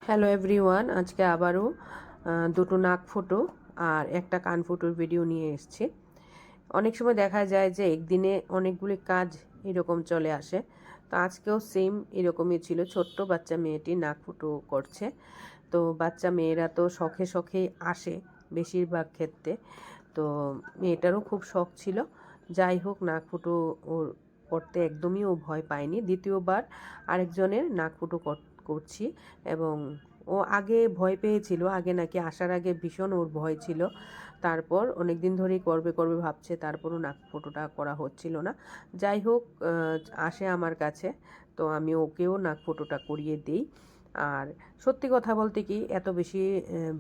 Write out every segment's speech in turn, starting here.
Hello everyone, আজকে আবারও দুটো নাক ফুটো আর একটা কান ফুটোর ভিডিও নিয়ে এসেছি। অনেক সময় দেখা যায় যে একদিনে অনেকগুলি কাজ এরকম চলে আসে। তো আজকেও সেম এরকমই ছিল। ছোট্ট বাচ্চা মেয়েটি নাক ফুটো করছে। তো বাচ্চা মেয়েরা তো শখে শখেই আসে বেশিরভাগ ক্ষেত্রে। তো মেয়েটারও খুব শখ ছিল। যাই হোক, নাক ফুটো ওর করতে একদমই ও ভয় পায়নি। দ্বিতীয়বার আরেকজনের নাক ফুটো করছি এবং ও আগে ভয় পেয়েছিল। আগে নাকি আসার আগে ভীষণ ওর ভয় ছিল। তারপর অনেক দিন ধরেই করবে করবে ভাবছে, তারপরও নাক ফুটোটা করা হচ্ছিল না। যাই হোক, আসে আমার কাছে, তো আমি ওকেও নাক ফুটোটা করিয়ে দিই। আর সত্যি কথা বলতে কি, এত বেশি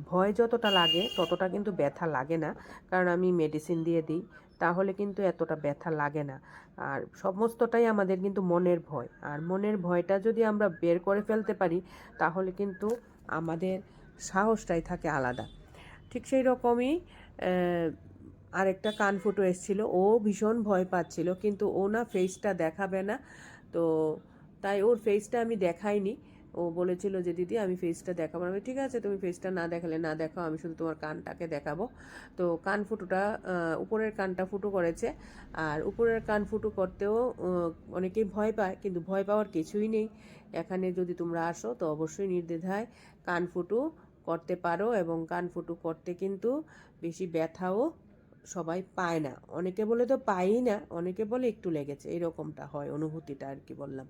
ভয় যতটা লাগে ততটা কিন্তু ব্যথা লাগে না, কারণ আমি মেডিসিন দিয়ে দিই, তাহলে কিন্তু এতটা ব্যথা লাগে না। আর সমস্তটাই আমাদের কিন্তু মনের ভয়, আর মনের ভয়টা যদি আমরা বের করে ফেলতে পারি তাহলে কিন্তু আমাদের সাহসটাই থাকে আলাদা। ঠিক সেই রকমই আরেকটা কান ফুটো এসেছিলো। ও ভীষণ ভয় পাচ্ছিল, কিন্তু ও না ফেসটা দেখাবে না। তো তাই ওর ফেসটা আমি দেখাইনি। ও বলেছিল যে দিদি আমি ফেসটা দেখাবো না। আমি ঠিক আছে, তুমি ফেসটা না দেখালে না দেখাও, আমি শুধু তোমার কানটাকে দেখাবো। তো কান ফুটোটা উপরের কানটা ফুটো করেছে। আর উপরের কান ফুটো করতেও অনেকেই ভয় পায়, কিন্তু ভয় পাওয়ার কিছুই নেই। এখানে যদি তোমরা আসো তো অবশ্যই নির্দ্বিধায় কান ফুটো করতে পারো, এবং কান ফুটো করতে কিন্তু বেশি ব্যথাও সবাই পায় না। অনেকে বলে তো পায়ই না, অনেকে বলে একটু লেগেছে, এরকমটা হয় অনুভূতিটা আর কি বললাম।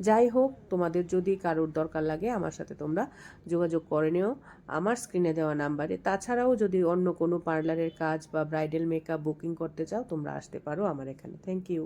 যাই হোক, তোমাদের যদি কারোর দরকার লাগে আমার সাথে তোমরা যোগাযোগ করে নিও আমার স্ক্রিনে দেওয়া নাম্বারে। তাছাড়াও যদি অন্য কোনো পার্লারের কাজ বা ব্রাইডাল মেকআপ বুকিং করতে চাও তোমরা আসতে পারো আমার এখানে। Thank you.